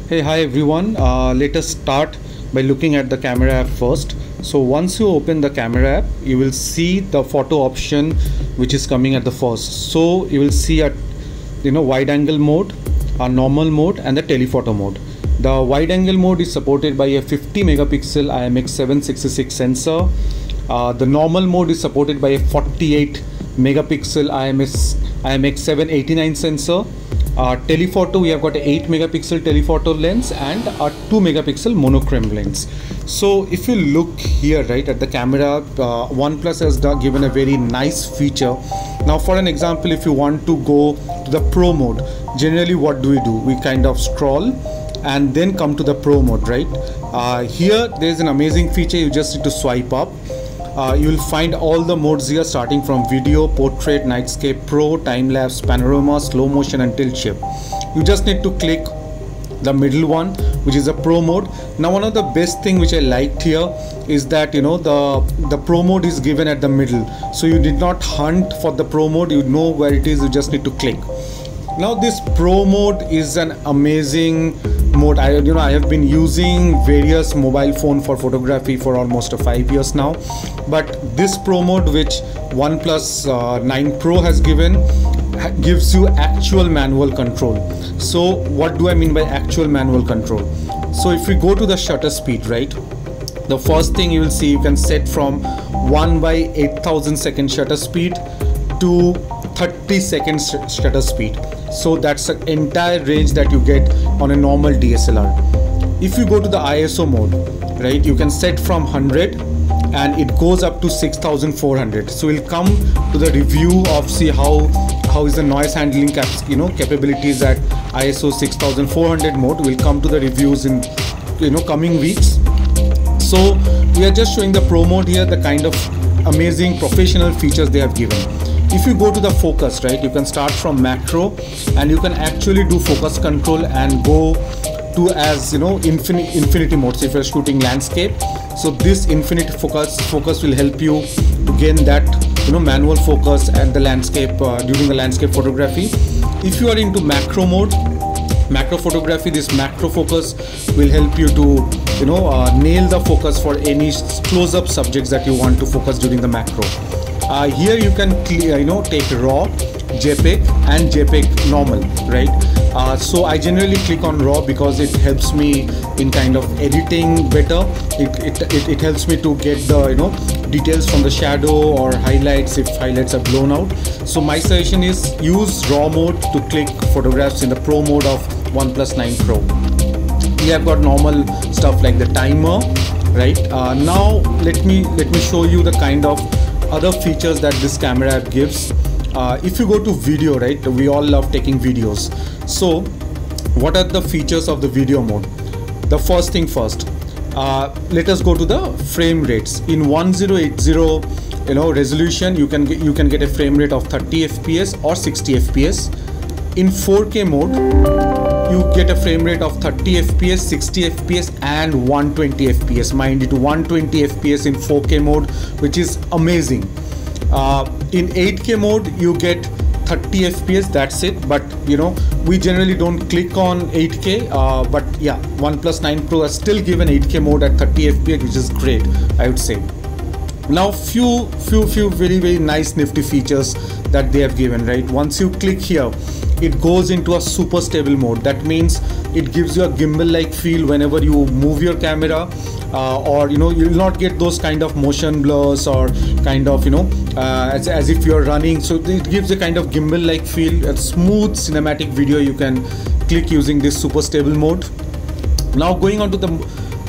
Hey, hi everyone. Let us start by looking at the camera app first. So once you open the camera app, you will see the photo option which is coming at the first. So you will see a wide angle mode, a normal mode, and the telephoto mode. The wide angle mode is supported by a 50 megapixel IMX766 sensor. The normal mode is supported by a 48 megapixel IMX789 sensor. Telephoto, we have got an 8 megapixel telephoto lens and a 2 megapixel monochrome lens. So if you look here right at the camera, OnePlus has given a very nice feature. Now for an example, if you want to go to the Pro mode, generally what do? We kind of scroll and then come to the Pro mode, right? Here there's an amazing feature. You just need to swipe up. You will find all the modes here, starting from video, portrait, nightscape, pro, time-lapse, panorama, slow motion and tilt shift. You just need to click the middle one, which is a pro mode. Now one of the best thing which I liked here is that the pro mode is given at the middle, so you did not hunt for the pro mode. You know where it is, you just need to click. Now this pro mode is an amazing mode. I have been using various mobile phone for photography for almost 5 years now, but this pro mode which OnePlus 9 Pro has given gives you actual manual control. So what do I mean by actual manual control? So if we go to the shutter speed, right, the first thing you will see, you can set from 1/8000 second shutter speed to 30 seconds shutter speed. So that's the entire range that you get on a normal DSLR. If you go to the ISO mode, right, you can set from 100 and it goes up to 6400. So we'll come to the review of see how is the noise handling capabilities at ISO 6400 mode. We'll come to the reviews in coming weeks. So we are just showing the Pro mode here, the kind of amazing professional features they have given. If you go to the focus, right, you can start from macro and you can actually do focus control and go to as infinity mode. So if you're shooting landscape, so this infinite focus will help you to gain that manual focus and the landscape during the landscape photography. If you are into macro mode, macro photography, this macro focus will help you to nail the focus for any close-up subjects that you want to focus during the macro. Here you can take RAW, JPEG and JPEG normal, right? So I generally click on RAW because it helps me in kind of editing better. It helps me to get the details from the shadow or highlights if highlights are blown out. So my suggestion is use RAW mode to click photographs in the Pro mode of OnePlus 9 Pro. We have got normal stuff like the timer, right? Now let me show you the kind of other features that this camera app gives. If you go to video, right, we all love taking videos. So what are the features of the video mode? The first thing first, let us go to the frame rates. In 1080 resolution, you can get a frame rate of 30 fps or 60 fps. In 4K mode, you get a frame rate of 30 fps, 60 fps and 120 fps. Mind you, 120 fps in 4K mode, which is amazing. In 8K mode you get 30 fps, that's it. But we generally don't click on 8K, but yeah, OnePlus 9 Pro has still given 8K mode at 30 fps, which is great, I would say. Now few very nice nifty features that they have given, right? Once you click here, it goes into a super stable mode. That means it gives you a gimbal like feel whenever you move your camera, or you will not get those kind of motion blurs or kind of as if you're running. So it gives a kind of gimbal like feel, a smooth cinematic video you can click using this super stable mode. Now going on to the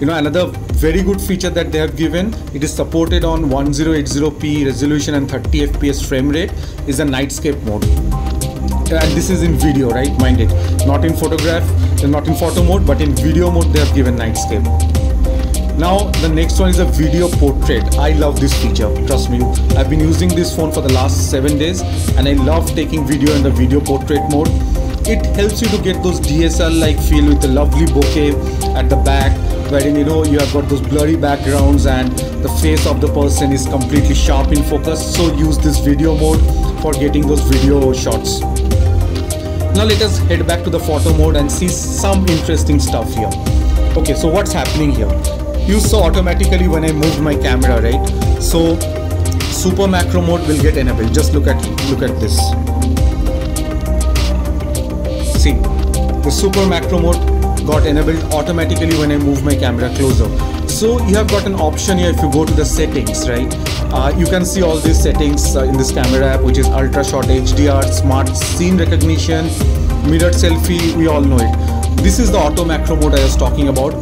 another very good feature that they have given, it is supported on 1080p resolution and 30 fps frame rate, is a nightscape mode. And this is in video, right, mind it, not in photograph, not in photo mode, but in video mode they have given nightscape. Now the next one is a video portrait. I love this feature, trust me. I've been using this phone for the last 7 days and I love taking video in the video portrait mode. It helps you to get those DSLR like feel with a lovely bokeh at the back, wherein you have got those blurry backgrounds and the face of the person is completely sharp in focus. So use this video mode for getting those video shots. Now let us head back to the photo mode and see some interesting stuff here. Okay, so what's happening here? You saw automatically when I moved my camera, right? So super macro mode will get enabled. Just look at this. See, the super macro mode got enabled automatically when I move my camera closer. So you have got an option here. If you go to the settings, right, you can see all these settings in this camera app, which is ultra short HDR, smart scene recognition, mirrored selfie. We all know it. This is the auto macro mode I was talking about.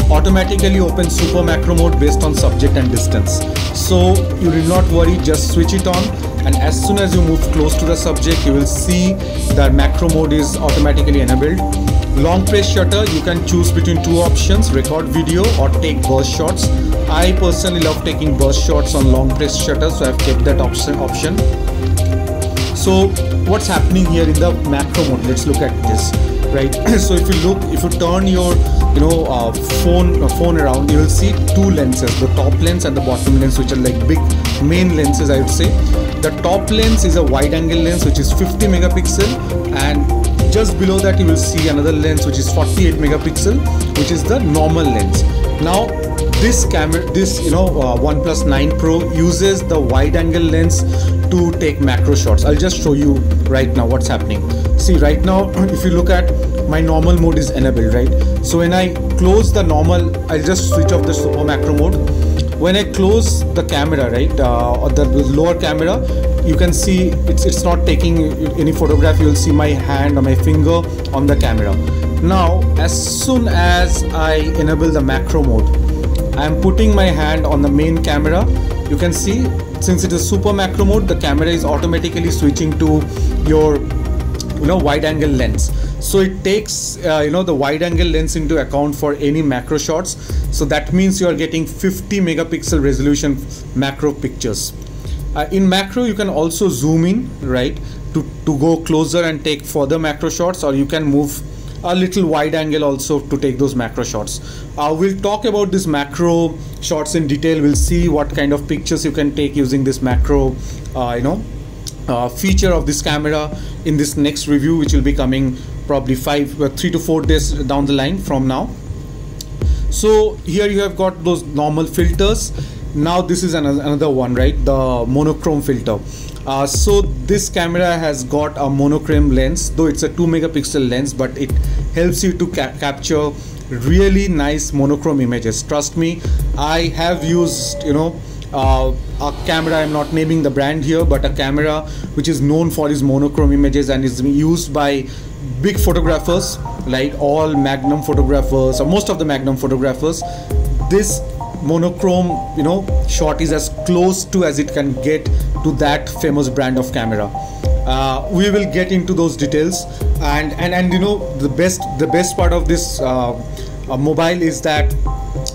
Automatically open super macro mode based on subject and distance. So you need not worry, just switch it on, and as soon as you move close to the subject, you will see that macro mode is automatically enabled. Long press shutter, you can choose between two options: record video or take burst shots. I personally love taking burst shots on long press shutter, so I've kept that option. So what's happening here in the macro mode? Let's look at this, right? So if you turn your phone around, you will see two lenses, the top lens and the bottom lens, which are like big main lenses, I would say. The top lens is a wide angle lens, which is 50 megapixel, and just below that you will see another lens which is 48 megapixel, which is the normal lens. Now this camera, OnePlus 9 Pro uses the wide angle lens to take macro shots. I'll just show you right now what's happening. See, right now if you look at my normal mode is enabled, right? So when I close the normal, I'll just switch off the super macro mode. When I close the camera, right, or the lower camera, you can see it's not taking any photograph. You will see my hand or my finger on the camera. Now as soon as I enable the macro mode, I am putting my hand on the main camera. You can see, since it is super macro mode, the camera is automatically switching to your wide angle lens. So it takes the wide angle lens into account for any macro shots. So that means you are getting 50 megapixel resolution macro pictures. In macro you can also zoom in, right, to go closer and take further macro shots, or you can move a little wide angle also to take those macro shots. We'll talk about this macro shots in detail. We'll see what kind of pictures you can take using this macro feature of this camera in this next review, which will be coming probably 3 to 4 days down the line from now. So here you have got those normal filters. Now this is another one, right, the monochrome filter. So this camera has got a monochrome lens, though it's a 2 megapixel lens, but it helps you to capture really nice monochrome images. Trust me, I have used a camera, I'm not naming the brand here, but a camera which is known for its monochrome images and is used by big photographers, like all Magnum photographers or most of the Magnum photographers. This monochrome shot is as close to as it can get to that famous brand of camera. We will get into those details, and the best part of this mobile is that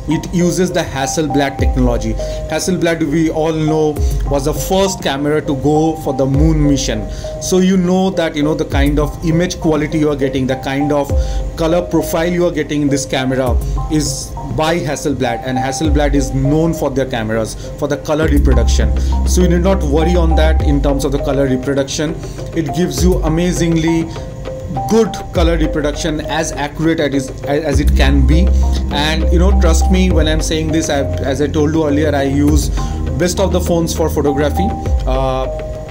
it uses the Hasselblad technology. Hasselblad, we all know, was the first camera to go for the moon mission. So you know that the kind of image quality you are getting, the kind of color profile you are getting in this camera is by Hasselblad, and Hasselblad is known for their cameras for the color reproduction. So you need not worry on that in terms of the color reproduction. It gives you amazingly good color reproduction, as accurate as it can be. And trust me when I'm saying this, as I told you earlier, I use best of the phones for photography.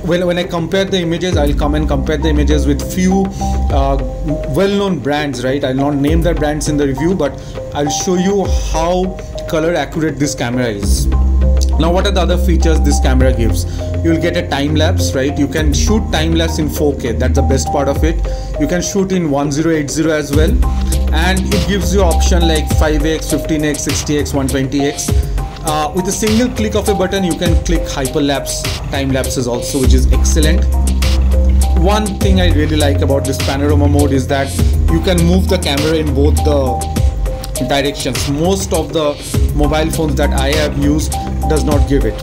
When I compare the images, I'll come and compare the images with few well-known brands, right? I'll not name their brands in the review, but I'll show you how color accurate this camera is. Now what are the other features this camera gives? You will get a time lapse, right? You can shoot time lapse in 4K. That's the best part of it. You can shoot in 1080 as well, and it gives you option like 5x, 15x, 60x, 120x. With a single click of a button, you can click hyperlapse time lapses also, which is excellent. One thing I really like about this panorama mode is that you can move the camera in both the directions. Most of the mobile phones that I have used does not give it.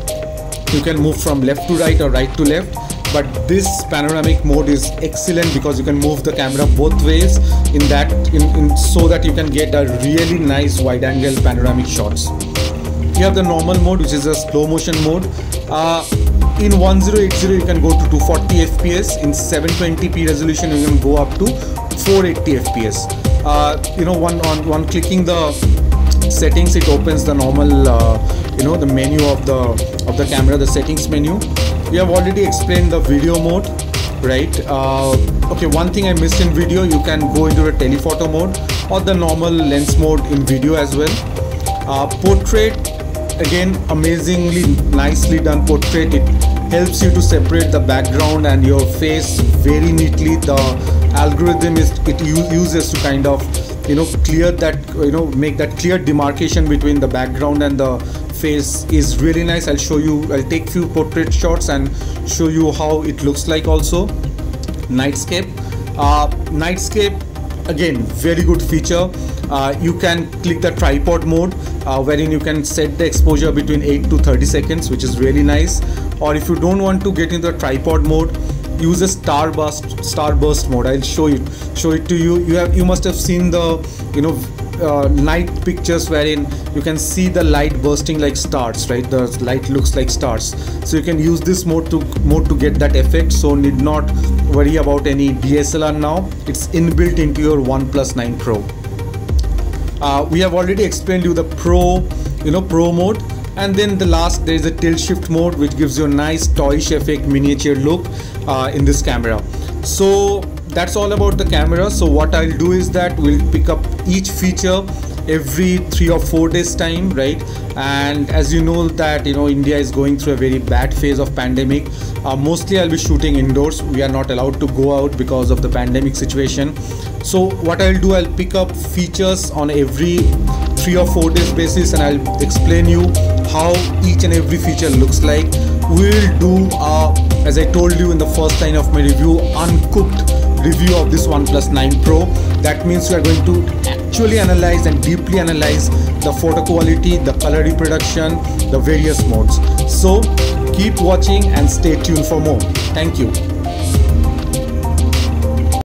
You can move from left to right or right to left, but this panoramic mode is excellent because you can move the camera both ways so that you can get a really nice wide angle panoramic shots. You have the normal mode, which is a slow motion mode. in 1080 you can go to 240 fps. In 720p resolution you can go up to 480 fps. You know, one clicking the settings, it opens the normal you know, the menu of the camera, the settings menu. We have already explained the video mode, right? Okay, one thing I missed in video, you can go into the telephoto mode or the normal lens mode in video as well. Portrait, again, amazingly nicely done portrait. It helps you to separate the background and your face very neatly. The algorithm uses to kind of, you know, clear that, you know, make that clear demarcation between the background and the face is really nice. I'll show you, I'll take few portrait shots and show you how it looks like. Also nightscape, again, very good feature. You can click the tripod mode, wherein you can set the exposure between 8 to 30 seconds, which is really nice. Or if you don't want to get into the tripod mode, use a starburst mode. I'll show it to you. You must have seen the, you know, night pictures wherein you can see the light bursting like stars, right? The light looks like stars. So you can use this mode to get that effect. So need not worry about any DSLR now. It's inbuilt into your OnePlus 9 Pro. We have already explained you the Pro mode. And then the last, there is a tilt shift mode, which gives you a nice toyish effect, miniature look in this camera. So that's all about the camera. So what I'll do is that we'll pick up each feature every 3 or 4 days time, right? And as you know that, you know, India is going through a very bad phase of pandemic. Mostly I'll be shooting indoors. We are not allowed to go out because of the pandemic situation. So what I'll do, I'll pick up features on every 3 or 4 days basis, and I'll explain you how each and every feature looks like. We'll do, as I told you in the first line of my review, uncooked review of this OnePlus 9 Pro. That means we are going to actually analyze and deeply analyze the photo quality, the color reproduction, the various modes. So keep watching and stay tuned for more. Thank you.